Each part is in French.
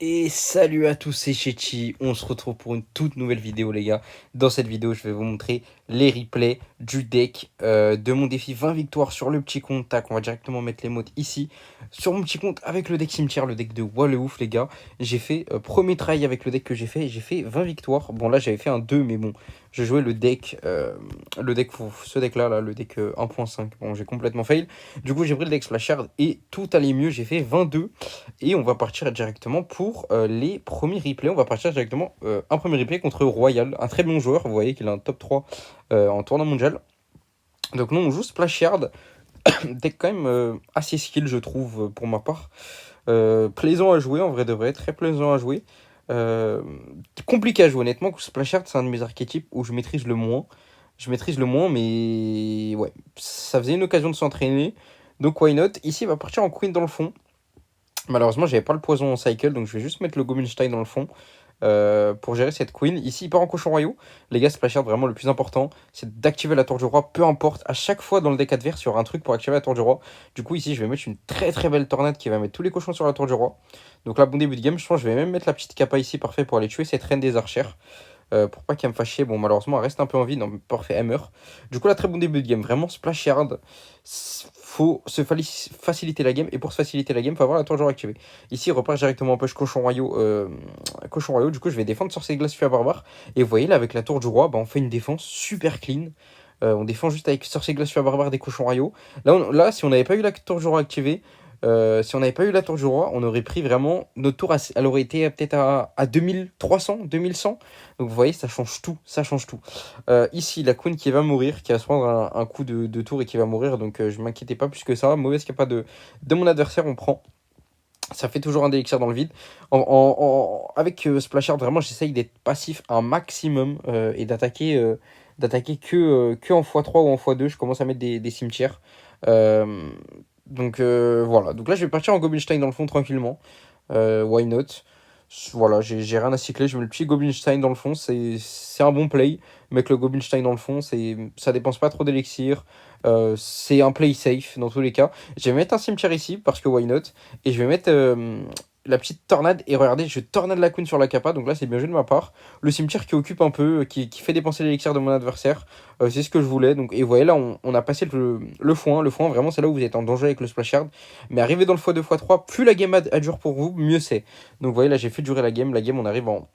Et salut à tous, c'est Chechi. On se retrouve pour une toute nouvelle vidéo, les gars. Dans cette vidéo, je vais vous montrer les replays du deck de mon défi 20 victoires sur le petit compte. Tac, on va directement mettre les modes ici. Sur mon petit compte avec le deck cimetière, le deck de Walleouf, les gars. J'ai fait premier try avec le deck que j'ai fait 20 victoires. Bon, là, j'avais fait un 2, mais bon, je jouais ce deck-là, là, le deck 1.5. Bon, j'ai complètement fail. Du coup, j'ai pris le deck Splashard et tout allait mieux. J'ai fait 22. Et on va partir directement pour les premiers replays. On va partir directement un premier replay contre Royal, un très bon joueur. Vous voyez qu'il a un top 3 en tournoi mondial. Donc nous on joue Splash Yard, deck quand même assez skill je trouve pour ma part. Plaisant à jouer en vrai de vrai, très plaisant à jouer. Euh, Compliqué à jouer honnêtement, Splash Yard c'est un de mes archétypes où je maîtrise le moins. Je maîtrise le moins mais ouais, ça faisait une occasion de s'entraîner. Donc why not. Ici il va partir en queen dans le fond. Malheureusement, j'avais pas le poison en cycle, donc je vais juste mettre le Goblin dans le fond pour gérer cette queen. Ici, il part en cochon royaux. Les gars, Splash Yard, vraiment le plus important, c'est d'activer la tour du roi, peu importe. À chaque fois dans le deck adverse, il y aura un truc pour activer la tour du roi. Du coup, ici, je vais mettre une très très belle tornade qui va mettre tous les cochons sur la tour du roi. Donc là, bon début de game, je pense que je vais même mettre la petite capa ici, parfait, pour aller tuer cette reine des archères. Pour pas qu'elle me fasse chier. Bon, malheureusement, elle reste un peu en vie. Non, mais parfait, elle meurt. Du coup, là, très bon début de game. Vraiment, Splash Yard. Faut faciliter la game. Et pour se faciliter la game, faut avoir la tour de jour activée. Ici, il repart directement en push cochon royaux. Cochon royaux. Du coup, je vais défendre sorcier de glace fui à barbare. Et vous voyez, là, avec la tour du roi, bah, on fait une défense super clean. On défend juste avec sorcier de glace fui à barbare des cochons royaux. Là, si on n'avait pas eu la tour du roi activée, si on n'avait pas eu la tour du roi, on aurait pris vraiment notre tour, elle aurait été peut-être à 2300, 2100. Donc vous voyez, ça change tout, ça change tout. Ici, la queen qui va mourir, qui va se prendre un coup de tour et qui va mourir, donc je m'inquiétais pas plus que ça. Mauvaise capa de mon adversaire, on prend. Ça fait toujours un élixir dans le vide. Avec Splashard, vraiment, j'essaye d'être passif un maximum et d'attaquer que en x3 ou en x2. Je commence à mettre des cimetières. Euh, voilà. Donc là, je vais partir en Goblinstein dans le fond tranquillement. Why not? Voilà, j'ai rien à cycler. Je mets le petit Goblinstein dans le fond. C'est un bon play. Mais que le Goblinstein dans le fond, ça dépense pas trop d'élixir. C'est un play safe dans tous les cas. Je vais mettre un cimetière ici parce que why not? Et je vais mettre la petite tornade. Et regardez, je tornade la queen sur la capa. Donc là, c'est bien joué de ma part. Le cimetière qui occupe un peu, qui fait dépenser l'élixir de mon adversaire. C'est ce que je voulais. Donc, et vous voyez là, on a passé le foin. Le foin, vraiment, c'est là où vous êtes en danger avec le splash yard. Mais arrivé dans le x2, x3, plus la game dure pour vous, mieux c'est. Donc vous voyez, là, j'ai fait durer la game. La game, on arrive en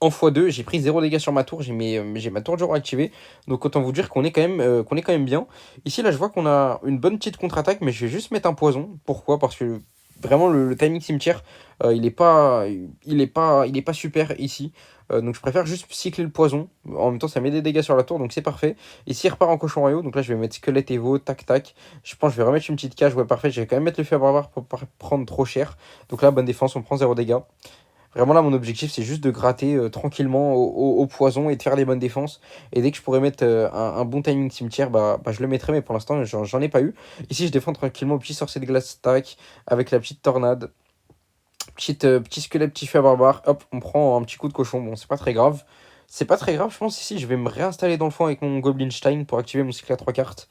x2. J'ai pris 0 dégâts sur ma tour. J'ai ma tour de jour activée. Donc autant vous dire qu'on est quand même bien. Ici, là, je vois qu'on a une bonne petite contre-attaque, mais je vais juste mettre un poison. Pourquoi? Parce que vraiment, le timing cimetière, il est pas super ici. Donc je préfère juste cycler le poison. En même temps, ça met des dégâts sur la tour, donc c'est parfait. Ici, il repart en cochon royaux. Donc là, je vais mettre squelette Evo, tac tac. Je pense que je vais remettre une petite cage. Ouais, parfait. Je vais quand même mettre le feu à barbare pour pas prendre trop cher. Donc là, bonne défense, on prend 0 dégâts. Vraiment là, mon objectif, c'est juste de gratter tranquillement au poison et de faire des bonnes défenses. Et dès que je pourrais mettre un bon timing cimetière, bah, je le mettrai, mais pour l'instant, j'en ai pas eu. Ici, je défends tranquillement au petit sorcier de glace stack avec la petite tornade. Petit squelette, petit feu à barbare. Hop, on prend un petit coup de cochon. Bon, c'est pas très grave. C'est pas très grave, je pense. Ici, je vais me réinstaller dans le fond avec mon Goblinstein pour activer mon cycle à 3 cartes.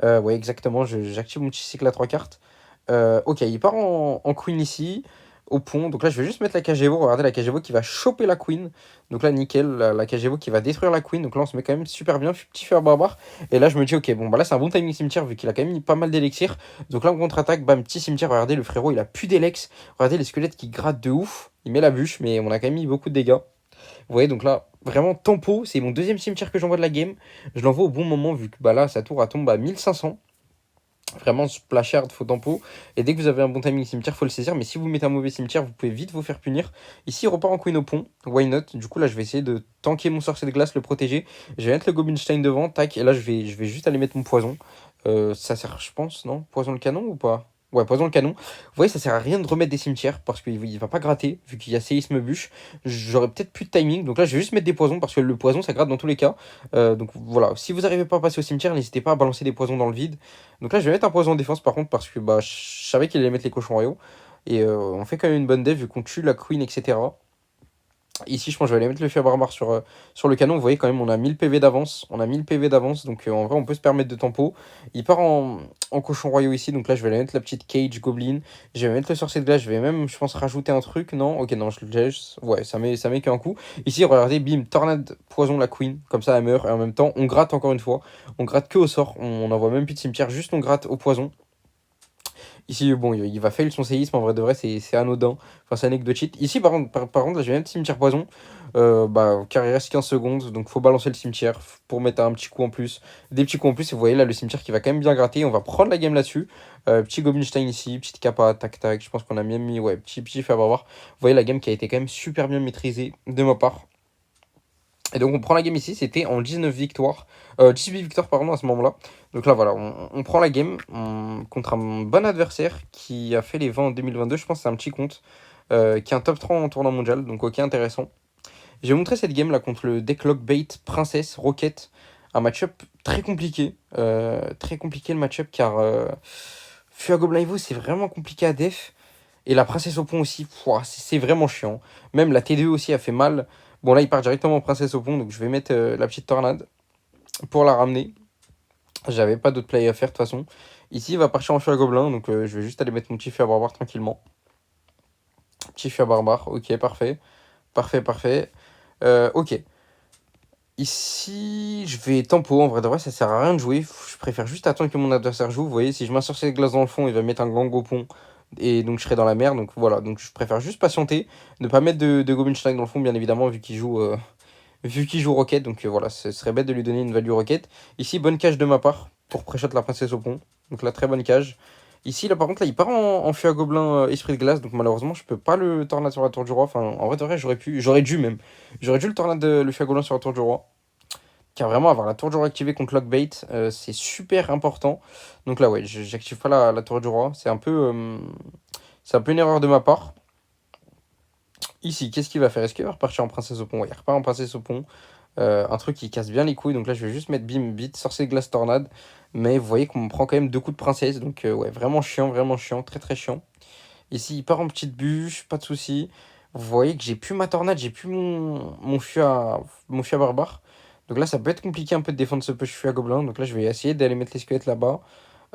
Ouais, exactement, j'active mon petit cycle à 3 cartes. Ok, il part en queen ici, au pont. Donc là, je vais juste mettre la cage Evo. Regardez la cage Evo qui va choper la queen. Donc là, nickel, la cage Evo qui va détruire la queen. Donc là, on se met quand même super bien. Petit fer barbare. Et là, je me dis, ok, bon, bah là, c'est un bon timing cimetière vu qu'il a quand même mis pas mal d'élixir. Donc là, on contre-attaque, bam, petit cimetière. Regardez, le frérot, il a plus d'élex. Regardez les squelettes qui grattent de ouf. Il met la bûche, mais on a quand même mis beaucoup de dégâts. Vous voyez, donc là, vraiment, tempo. C'est mon deuxième cimetière que j'envoie de la game. Je l'envoie au bon moment vu que bah là, sa tour, elle tombe à 1500. Vraiment, splashard, faux tempo. Et dès que vous avez un bon timing cimetière, faut le saisir. Mais si vous mettez un mauvais cimetière, vous pouvez vite vous faire punir. Ici, il repart en queen au pont. Why not? Du coup, là, je vais essayer de tanker mon sorcier de glace, le protéger. Je vais mettre le Goblinstein devant. Tac. Et là, je vais juste aller mettre mon poison. Ça sert, je pense, non? Poison le canon ou pas? Ouais, poison le canon. Vous voyez, ça sert à rien de remettre des cimetières parce qu'il va pas gratter vu qu'il y a séisme bûche. J'aurais peut-être plus de timing. Donc là, je vais juste mettre des poisons parce que le poison, ça gratte dans tous les cas. Donc voilà, si vous n'arrivez pas à passer au cimetière, n'hésitez pas à balancer des poisons dans le vide. Donc là, je vais mettre un poison en défense par contre parce que bah, je savais qu'il allait mettre les cochons royaux. Et on fait quand même une bonne dev vu qu'on tue la queen, etc. Ici, je pense que je vais aller mettre le feu à barbare sur le canon. Vous voyez, quand même, on a 1000 PV d'avance. On a 1000 PV d'avance. Donc, en vrai, on peut se permettre de tempo. Il part en cochon royaux ici. Donc là, je vais aller mettre la petite cage goblin. Je vais mettre le sorcier de glace. Je vais même, je pense, rajouter un truc. Non, ok, non, je le laisse. Ouais, ça met qu'un coup. Ici, regardez, bim, tornade, poison la queen. Comme ça, elle meurt. Et en même temps, on gratte encore une fois. On gratte que au sort. On n'envoie même plus de cimetière. Juste, on gratte au poison. Ici, bon, il va fail son séisme, en vrai de vrai, c'est anodin. Enfin, c'est anecdotique. Ici, par contre, là, je vais mettre cimetière poison. Car il reste 15 secondes, donc faut balancer le cimetière pour mettre un petit coup en plus. Des petits coups en plus, et vous voyez là, le cimetière qui va quand même bien gratter. On va prendre la game là-dessus. Petit Goblinstein ici, petite capa, tac tac. Je pense qu'on a bien mis, ouais, petit fait à voir. Vous voyez la game qui a été quand même super bien maîtrisée de ma part. Et donc on prend la game ici, c'était en 19 victoires, 18 victoires pardon à ce moment-là. Donc là voilà, on prend la game contre un bon adversaire qui a fait les 20 en 2022, je pense que c'est un petit compte, qui est un top 3 en tournoi mondial, donc ok intéressant. J'ai montré cette game là contre le deck Lockbait Princesse Rocket, un match-up très compliqué le match-up car Feu à Gobelin Evo c'est vraiment compliqué à def. Et la princesse au pont aussi, pouah, c'est vraiment chiant. Même la T2 aussi a fait mal. Bon, là, il part directement en princesse au pont, donc je vais mettre la petite tornade pour la ramener. J'avais pas d'autre play à faire de toute façon. Ici, il va partir en feu à gobelin, donc je vais juste aller mettre mon petit feu à barbare tranquillement. Petit feu à barbare, ok, parfait. Parfait, parfait. Ok. Ici, je vais tempo. En vrai de vrai, ça sert à rien de jouer. Je préfère juste attendre que mon adversaire joue. Vous voyez, si je m'assure ces glaces dans le fond, il va mettre un gang au pont. Et donc, je serai dans la mer. Donc, voilà. Donc, je préfère juste patienter. Ne pas mettre de Goblinstein dans le fond, bien évidemment, vu qu'il joue Rocket. Donc, voilà. Ce serait bête de lui donner une value Rocket. Ici, bonne cage de ma part pour pré-shot la princesse au pont. Donc, là, très bonne cage. Ici, là, par contre, là, il part en feu à gobelin esprit de glace. Donc, malheureusement, je peux pas le tornade sur la tour du roi. Enfin, en vrai, de vrai, j'aurais dû même. J'aurais dû le tornade le feu à gobelin sur la tour du roi. Car vraiment, avoir la tour du roi activée contre Lockbait, c'est super important. Donc là, ouais, j'active pas la tour du roi. C'est un peu une erreur de ma part. Ici, qu'est-ce qu'il va faire? Est-ce qu'il va repartir en princesse au pont? Ouais, il repart en princesse au pont. Un truc qui casse bien les couilles. Donc là, je vais juste mettre bim, vite, sorcier de glace tornade. Mais vous voyez qu'on me prend quand même deux coups de princesse. Donc ouais, vraiment chiant, très très chiant. Ici, il part en petite bûche, pas de souci. Vous voyez que j'ai plus ma tornade, j'ai plus mon fût à barbare. Donc là, ça peut être compliqué un peu de défendre ce push fût à gobelin. Donc là, je vais essayer d'aller mettre les squelettes là-bas.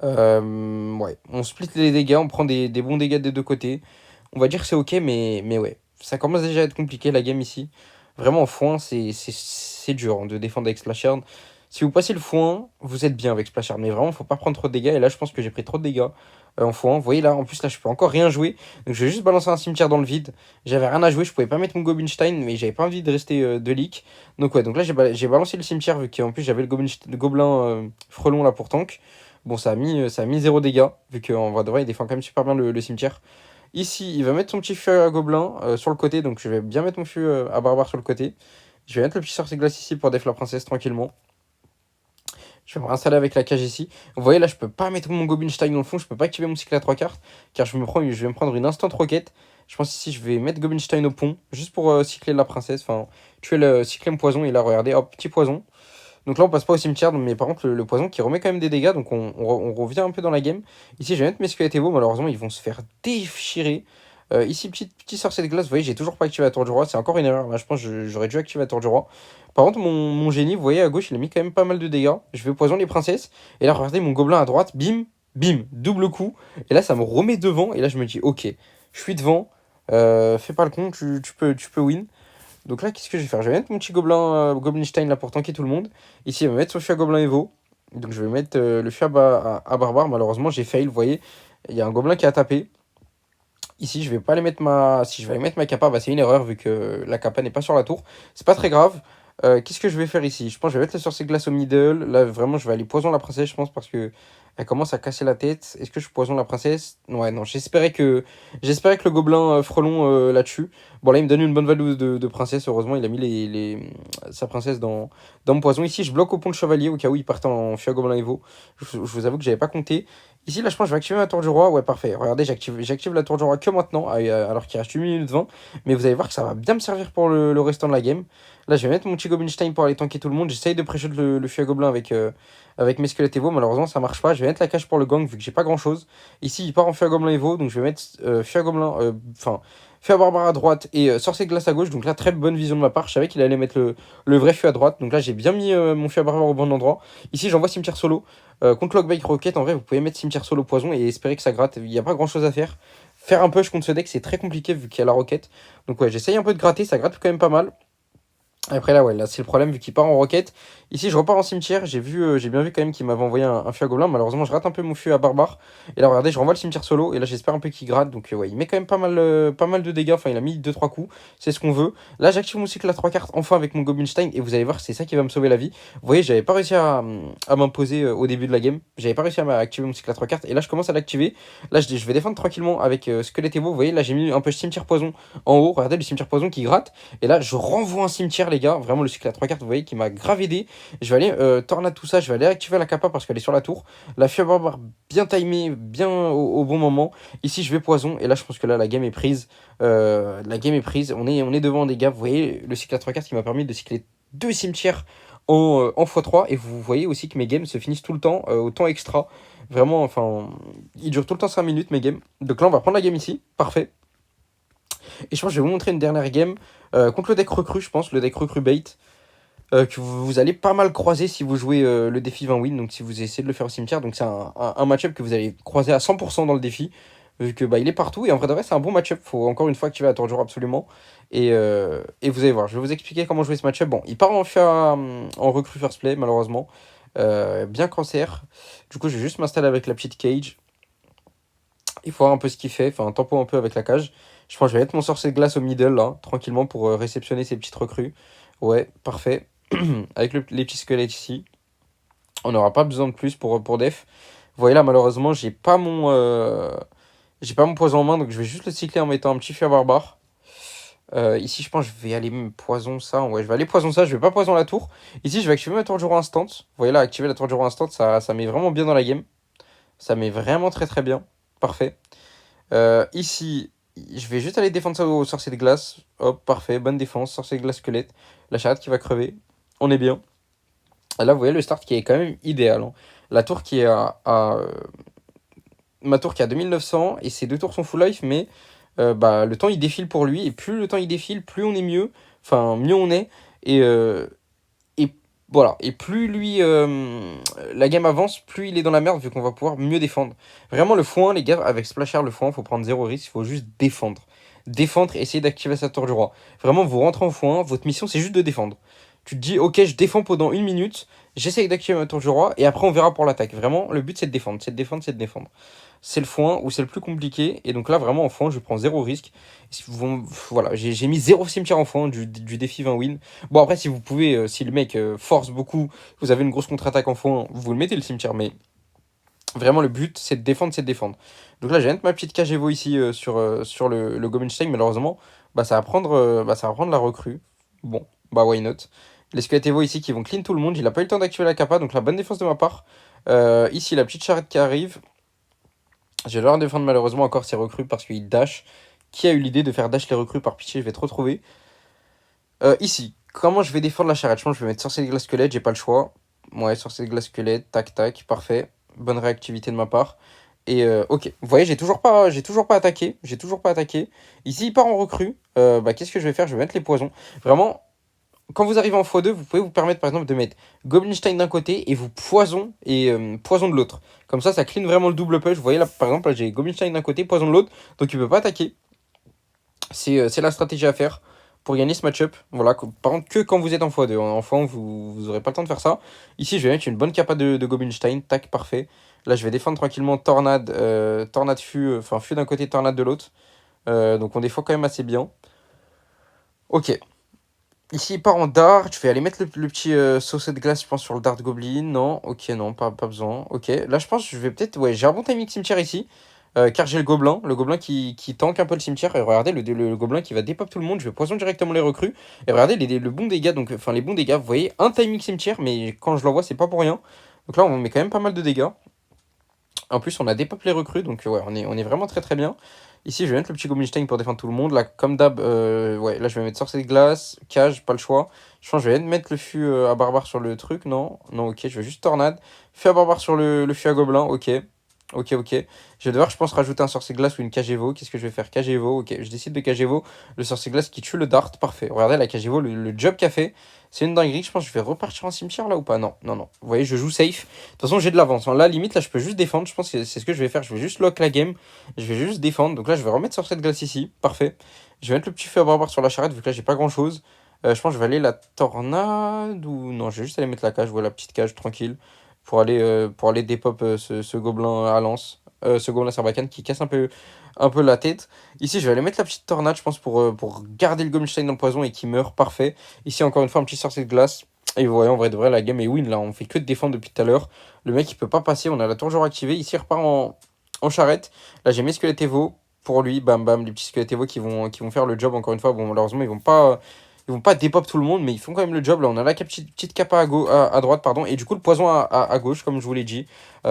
Ouais, on split les dégâts, on prend des bons dégâts des deux côtés. On va dire que c'est ok, mais ouais. Ça commence déjà à être compliqué la game ici. Vraiment, en foin, c'est dur hein, de défendre avec Splashard. Si vous passez le foin, vous êtes bien avec Splashard. Mais vraiment, faut pas prendre trop de dégâts. Et là, je pense que j'ai pris trop de dégâts en foin. Vous voyez là, en plus, là, je peux encore rien jouer. Donc, je vais juste balancer un cimetière dans le vide. J'avais rien à jouer. Je pouvais pas mettre mon Goblinstein, mais j'avais pas envie de rester de leak. Donc, ouais, donc là, j'ai balancé le cimetière, vu qu'en plus, j'avais le gobelin frelon là pour tank. Bon, ça a mis 0 dégâts, vu qu'en vrai de vrai, il défend quand même super bien le cimetière. Ici, il va mettre son petit feu à gobelin sur le côté, donc je vais bien mettre mon feu à barbare sur le côté. Je vais mettre le petit sorcier glace ici pour def la princesse tranquillement. Je vais me réinstaller avec la cage ici. Vous voyez là, je peux pas mettre mon Goblinstein dans le fond, je peux pas activer mon cycle à 3 cartes, car je vais me prendre une instant roquette. Je pense ici, je vais mettre Goblinstein au pont, juste pour cycler la princesse, enfin, cycler mon poison, et là, regardez, hop, petit poison. Donc là, on passe pas au cimetière, mais par contre, le poison qui remet quand même des dégâts, donc on revient un peu dans la game. Ici, je vais mettre mes squelettes Evo, malheureusement, ils vont se faire déchirer. Ici, petit sorcier de glace, vous voyez, j'ai toujours pas activé la tour du roi, c'est encore une erreur. Là, je pense que j'aurais dû activer la tour du roi. Par contre, mon génie, vous voyez, à gauche, il a mis quand même pas mal de dégâts. Je vais poison les princesses, et là, regardez mon gobelin à droite, bim, bim, double coup. Et là, ça me remet devant, et là, je me dis, ok, je suis devant, fais pas le con, tu peux win. Donc là, qu'est-ce que je vais faire? Je vais mettre mon petit gobelin Goblinstein là pour tanker tout le monde. Ici, il va mettre son fût à gobelin Evo. Donc je vais mettre le fût à barbare. Malheureusement, j'ai fail, vous voyez. Il y a un gobelin qui a tapé. Ici, je vais pas aller mettre ma. Si je vais aller mettre ma capa, bah, c'est une erreur vu que la capa n'est pas sur la tour. C'est pas très grave. Qu'est-ce que je vais faire ici? Je pense que je vais mettre le sorcier glace au middle. Là, vraiment, je vais aller poison la princesse, je pense, parce que elle commence à casser la tête. Est-ce que je poison la princesse? Ouais, non, j'espérais que le gobelin frelon la tue. Bon, là, il me donne une bonne value de princesse. Heureusement, il a mis sa princesse dans mon poison. Ici, je bloque au pont de chevalier au cas où il partait en fût à gobelin Evo. Je vous avoue que j'avais pas compté. Ici, là, je pense que je vais activer la tour du roi. Ouais, parfait. Regardez, j'active la tour du roi que maintenant, alors qu'il reste 8 minutes 20. Mais vous allez voir que ça va bien me servir pour le restant de la game. Là, je vais mettre mon petit Goblinstein pour aller tanker tout le monde. J'essaye de pré-shot le fût à gobelin avec mes squelettes Evo. Malheureusement, ça marche pas. Je vais mettre la cage pour le gang vu que j'ai pas grand chose. Ici, il part en fût à gobelin Evo. Donc, je vais mettre fût à gobelin. Enfin, feu à barbare à droite et sorcier de glace à gauche. Donc là, très bonne vision de ma part. Je savais qu'il allait mettre le vrai feu à droite. Donc là, j'ai bien mis mon feu à barbare au bon endroit. Ici, j'envoie cimetière solo. Contre Lockbike Rocket, en vrai, vous pouvez mettre cimetière solo poison et espérer que ça gratte. Il n'y a pas grand chose à faire. Faire un push contre ce deck, c'est très compliqué vu qu'il y a la roquette. Donc ouais, j'essaye un peu de gratter. Ça gratte quand même pas mal. Après là, ouais, là c'est le problème vu qu'il part en roquette. Ici, je repars en cimetière. J'ai bien vu quand même qu'il m'avait envoyé un feu à gobelin. Malheureusement, je rate un peu mon feu à barbare. Et là, regardez, je renvoie le cimetière solo. Et là, j'espère un peu qu'il gratte. Donc, ouais, il met quand même pas mal de dégâts. Enfin, il a mis deux trois coups. C'est ce qu'on veut. Là, j'active mon cycle à 3 cartes enfin avec mon Goblinstein. Et vous allez voir, c'est ça qui va me sauver la vie. Vous voyez, j'avais pas réussi à m'imposer au début de la game. J'avais pas réussi à activer mon cycle à 3 cartes. Et là, je commence à l'activer. Là, je vais défendre tranquillement avec Squelette Evo. Vous voyez, là, j'ai mis un peu cimetière poison en haut. Regardez le cimetière poison qui gratte. Et là, je renvoie un cimetière, les gars. Vraiment, le cycle à 3 cartes, vous voyez, qui m'a grave aidé. Je vais aller tornade tout ça. Je vais aller activer la capa parce qu'elle est sur la tour. La feu à barbare bien timée, bien au bon moment. Ici, je vais poison. Et là, je pense que là, la game est prise. La game est prise. On est devant des gars. Vous voyez, le cycle à 3 cartes qui m'a permis de cycler deux cimetières en x3. Et vous voyez aussi que mes games se finissent tout le temps au temps extra. Vraiment, enfin, ils durent tout le temps 5 minutes, mes games. Donc là, on va prendre la game ici. Parfait. Et je pense que je vais vous montrer une dernière game contre le deck recru, je pense, le deck recru bait, que vous allez pas mal croiser si vous jouez le défi 20 win, donc si vous essayez de le faire au cimetière. Donc c'est un match-up que vous allez croiser à 100% dans le défi, vu que bah, il est partout, et en vrai de vrai, c'est un bon match-up. Faut encore une fois activer la tour du roi absolument. Et vous allez voir, je vais vous expliquer comment jouer ce match-up. Bon, il part en recru first play, malheureusement. Bien cancer. Du coup, je vais juste m'installer avec la petite cage. Il faut voir un peu ce qu'il fait, enfin, tempo un peu avec la cage. Je pense que je vais mettre mon sorcier de glace au middle, là, tranquillement, pour réceptionner ces petites recrues. Ouais, parfait. Avec les petits squelettes ici. On n'aura pas besoin de plus pour def. Vous voyez là, malheureusement, j'ai pas mon poison en main, donc je vais juste le cycler en mettant un petit feu à barbare. Ici, je pense que je vais aller poison ça. Ouais, je vais aller poison ça, je vais pas poison la tour. Ici, je vais activer ma tour du roi instant. Vous voyez là, activer la tour du roi instant, ça met vraiment bien dans la game. Ça met vraiment très très bien. Parfait. Ici, je vais juste aller défendre ça au sorcier de glace. Hop, parfait, bonne défense. Sorcier de glace squelette. La charrette qui va crever. On est bien. Et là, vous voyez le start qui est quand même idéal, hein. La tour qui est ma tour qui est à 2900 et ces deux tours sont full life, mais bah, le temps il défile pour lui. Et plus le temps il défile, plus on est mieux. Enfin, mieux on est. Et, et voilà. Et plus lui, la game avance, plus il est dans la merde vu qu'on va pouvoir mieux défendre. Vraiment, le foin, les gars, avec Splasher, le foin, faut prendre zéro risque, il faut juste défendre. Défendre, essayer d'activer sa tour du roi. Vraiment, vous rentrez en foin, votre mission c'est juste de défendre. Tu te dis, ok, je défends pendant une minute, j'essaye d'activer ma tour du roi et après on verra pour l'attaque. Vraiment, le but c'est de défendre, c'est de défendre, c'est de défendre. C'est le foin où c'est le plus compliqué. Et donc là, vraiment, en foin, je prends zéro risque. Voilà, j'ai mis zéro cimetière en foin du défi 20 win. Bon, après, si vous pouvez, si le mec force beaucoup, vous avez une grosse contre-attaque en foin, vous le mettez le cimetière. Mais vraiment, le but, c'est de défendre, c'est de défendre. Donc là, j'ai ma petite cage Evo ici sur le Gomenstein. Malheureusement, bah, ça va prendre la recrue. Bon, bah, why not. Les squelettes Evo ici qui vont clean tout le monde. Il a pas eu le temps d'activer la capa, donc la bonne défense de ma part. Ici, la petite charrette qui arrive. Je vais devoir défendre malheureusement encore ces recrues parce qu'il dash. Qui a eu l'idée de faire dash les recrues? Par pitié, je vais te retrouver. Ici, comment je vais défendre la charrette? Je pense que je vais mettre sorcier de glace squelette, j'ai pas le choix. Ouais, sorcier de glace squelette, tac tac, parfait. Bonne réactivité de ma part. Et ok, vous voyez, j'ai toujours pas attaqué. J'ai toujours pas attaqué. Ici, il part en recrue. Bah, qu'est-ce que je vais faire? Je vais mettre les poisons. Vraiment, quand vous arrivez en x2, vous pouvez vous permettre par exemple de mettre Goblinstein d'un côté et vous poison et poison de l'autre. Comme ça clean vraiment le double push. Vous voyez là, par exemple, là, j'ai Goblinstein d'un côté, poison de l'autre, donc il peut pas attaquer. C'est la stratégie à faire pour gagner ce match-up. Voilà, par contre, que quand vous êtes en x2. En x1, vous aurez pas le temps de faire ça. Ici, je vais mettre une bonne capa de Goblinstein. Tac, parfait. Là, je vais défendre tranquillement Tornade, Tornade fût, enfin fût d'un côté, Tornade de l'autre. Donc on défend quand même assez bien. Ok. Ici, il part en dart. Je vais aller mettre le petit saucet de glace, je pense, sur le dart goblin. Non, ok, non, pas besoin. Ok, là, je pense que je vais peut-être. Ouais, j'ai un bon timing cimetière ici. Car j'ai le gobelin qui tank un peu le cimetière. Et regardez, le gobelin qui va dépop tout le monde. Je vais poison directement les recrues. Et regardez le bon dégât. Donc, enfin, les bons dégâts. Vous voyez, un timing cimetière, mais quand je l'envoie, c'est pas pour rien. Donc là, on met quand même pas mal de dégâts. En plus, on a dépop les recrues. Donc, ouais, on est vraiment très très bien. Ici, je vais mettre le petit Goblinstein pour défendre tout le monde. Là, comme d'hab, ouais, là, je vais mettre sorcier de glace, cage, pas le choix. Je pense que je vais mettre le fût à barbare sur le truc. Non, non, ok, je vais juste tornade. Fût à barbare sur le fût à gobelin, ok. Ok, ok. Je vais devoir, je pense, rajouter un sorcier glace ou une cage Evo. Qu'est-ce que je vais faire? Cage Evo, ok. Je décide de cage Evo. Le sorcier glace qui tue le dart, parfait. Regardez la cage Evo, le job qu'a fait. C'est une dinguerie. Je pense que je vais repartir en cimetière là ou pas? Non, non, non. Vous voyez, je joue safe. De toute façon, j'ai de l'avance. Là, limite, là, je peux juste défendre. Je pense que c'est ce que je vais faire. Je vais juste lock la game. Je vais juste défendre. Donc là, je vais remettre sorcier de glace ici. Parfait. Je vais mettre le petit feu à barbare sur la charrette vu que là, j'ai pas grand-chose. Je pense que je vais aller la tornade ou non, je vais juste aller mettre la cage. Voilà, la petite cage tranquille pour aller dépop ce gobelin à lance, ce gobelin Sarbacane qui casse un peu la tête. Ici, je vais aller mettre la petite tornade, je pense, pour garder le Goblin dans le poison et qui meurt. Parfait. Ici, encore une fois, un petit sorcier de glace. Et vous voyez, en vrai de vrai, la game est win. Là, on fait que de défendre depuis tout à l'heure. Le mec, il peut pas passer. On a la tour toujours activée. Ici, il repart en charrette. Là, j'ai mes squelettes Evo. Pour lui, bam bam, les petits squelettes Evo qui vont faire le job encore une fois. Bon, malheureusement, ils vont pas dépop tout le monde, mais ils font quand même le job. Là, on a la petite capa à droite, pardon, et du coup, le poison à gauche, comme je vous l'ai dit.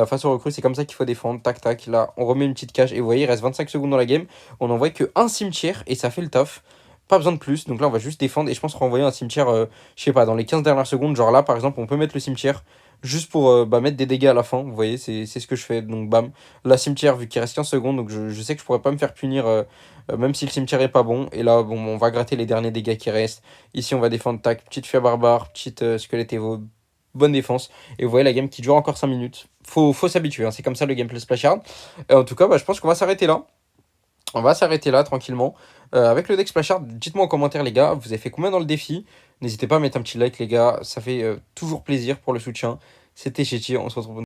Face aux recrues, c'est comme ça qu'il faut défendre. Tac, tac. Là, on remet une petite cage. Et vous voyez, il reste 25 secondes dans la game. On n'envoie que un cimetière et ça fait le taf. Pas besoin de plus. Donc là, on va juste défendre. Et je pense renvoyer un cimetière, je sais pas, dans les 15 dernières secondes. Genre là, par exemple, on peut mettre le cimetière juste pour mettre des dégâts à la fin. Vous voyez, c'est ce que je fais. Donc, bam. La cimetière, vu qu'il reste 15 secondes, donc je sais que je pourrais pas me faire punir. Même si le cimetière est pas bon. Et là, bon, on va gratter les derniers dégâts qui restent. Ici, on va défendre, tac, petite fée barbare, petite squelette Evo, bonne défense. Et vous voyez la game qui dure encore 5 minutes. Faut s'habituer, hein, c'est comme ça le gameplay Splashard. En tout cas, bah, je pense qu'on va s'arrêter là. On va s'arrêter là tranquillement. Avec le deck Splashard, dites-moi en commentaire les gars, vous avez fait combien dans le défi? N'hésitez pas à mettre un petit like les gars, ça fait toujours plaisir pour le soutien. C'était Chetty, on se retrouve